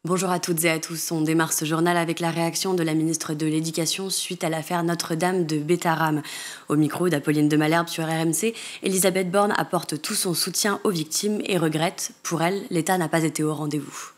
Bonjour à toutes et à tous. On démarre ce journal avec la réaction de la ministre de l'Éducation suite à l'affaire Notre-Dame de Bétharram. Au micro d'Apolline de Malherbe sur RMC, Elisabeth Borne apporte tout son soutien aux victimes et regrette, pour elle, l'État n'a pas été au rendez-vous.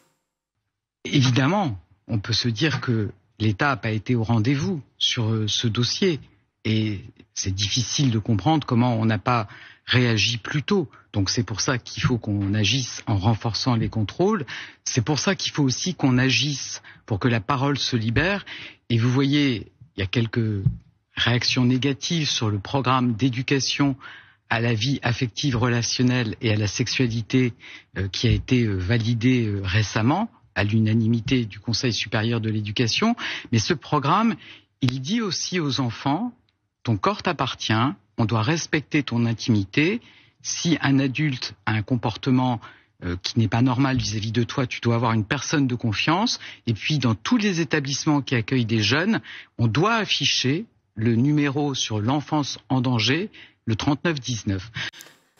Évidemment, on peut se dire que l'État n'a pas été au rendez-vous sur ce dossier. Et c'est difficile de comprendre comment on n'a pas réagi plus tôt. Donc c'est pour ça qu'il faut qu'on agisse en renforçant les contrôles. C'est pour ça qu'il faut aussi qu'on agisse pour que la parole se libère. Et vous voyez, il y a quelques réactions négatives sur le programme d'éducation à la vie affective relationnelle et à la sexualité qui a été validé récemment à l'unanimité du Conseil supérieur de l'éducation. Mais ce programme, il dit aussi aux enfants: ton corps t'appartient, on doit respecter ton intimité. Si un adulte a un comportement qui n'est pas normal vis-à-vis de toi, tu dois avoir une personne de confiance. Et puis, dans tous les établissements qui accueillent des jeunes, on doit afficher le numéro sur l'enfance en danger, le 3919.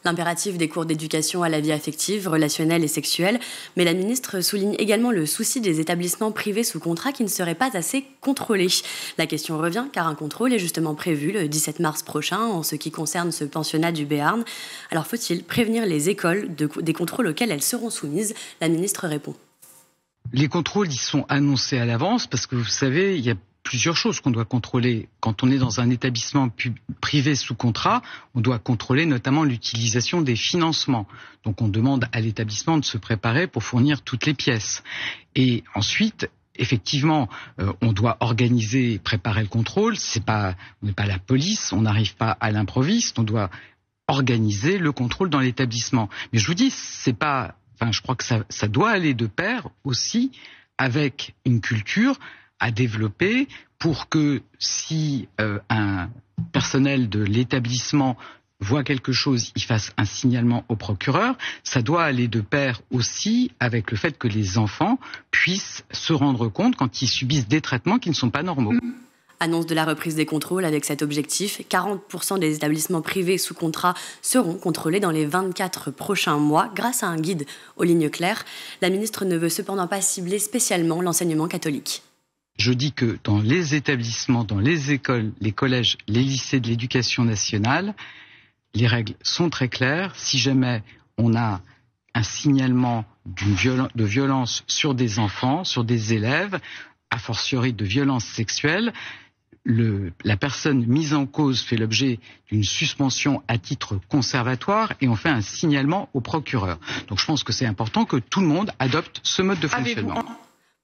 L'impératif des cours d'éducation à la vie affective, relationnelle et sexuelle, mais la ministre souligne également le souci des établissements privés sous contrat qui ne seraient pas assez contrôlés. La question revient car un contrôle est justement prévu le 17 mars prochain en ce qui concerne ce pensionnat du Béarn. Alors faut-il prévenir les écoles des contrôles auxquels elles seront soumises? La ministre répond. Les contrôles, ils sont annoncés à l'avance parce que vous savez, il y a plusieurs choses qu'on doit contrôler. Quand on est dans un établissement privé sous contrat, on doit contrôler notamment l'utilisation des financements. Donc on demande à l'établissement de se préparer pour fournir toutes les pièces. Et ensuite, effectivement, on doit organiser, préparer le contrôle. On n'est pas la police, on n'arrive pas à l'improviste, on doit organiser le contrôle dans l'établissement. Mais je vous dis, je crois que ça doit aller de pair aussi avec une culture à développer pour que si un personnel de l'établissement voit quelque chose, il fasse un signalement au procureur. Ça doit aller de pair aussi avec le fait que les enfants puissent se rendre compte quand ils subissent des traitements qui ne sont pas normaux. Annonce de la reprise des contrôles avec cet objectif. 40% des établissements privés sous contrat seront contrôlés dans les 24 prochains mois grâce à un guide aux lignes claires. La ministre ne veut cependant pas cibler spécialement l'enseignement catholique. Je dis que dans les établissements, dans les écoles, les collèges, les lycées de l'éducation nationale, les règles sont très claires. Si jamais on a un signalement de violence sur des enfants, sur des élèves, a fortiori de violences sexuelles, la personne mise en cause fait l'objet d'une suspension à titre conservatoire et on fait un signalement au procureur. Donc je pense que c'est important que tout le monde adopte ce mode de fonctionnement.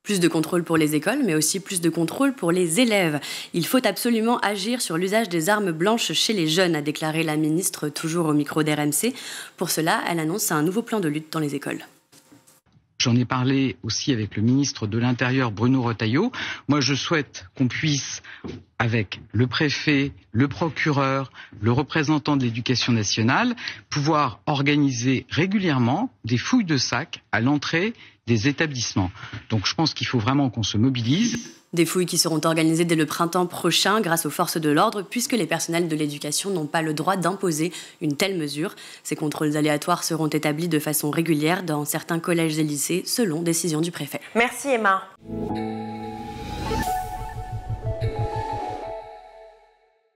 Plus de contrôle pour les écoles, mais aussi plus de contrôle pour les élèves. Il faut absolument agir sur l'usage des armes blanches chez les jeunes, a déclaré la ministre, toujours au micro d'RMC. Pour cela, elle annonce un nouveau plan de lutte dans les écoles. J'en ai parlé aussi avec le ministre de l'Intérieur, Bruno Retailleau. Moi, je souhaite qu'on puisse, avec le préfet, le procureur, le représentant de l'Éducation nationale, pouvoir organiser régulièrement des fouilles de sacs à l'entrée des établissements. Donc je pense qu'il faut vraiment qu'on se mobilise. Des fouilles qui seront organisées dès le printemps prochain grâce aux forces de l'ordre, puisque les personnels de l'éducation n'ont pas le droit d'imposer une telle mesure. Ces contrôles aléatoires seront établis de façon régulière dans certains collèges et lycées, selon décision du préfet. Merci Emma.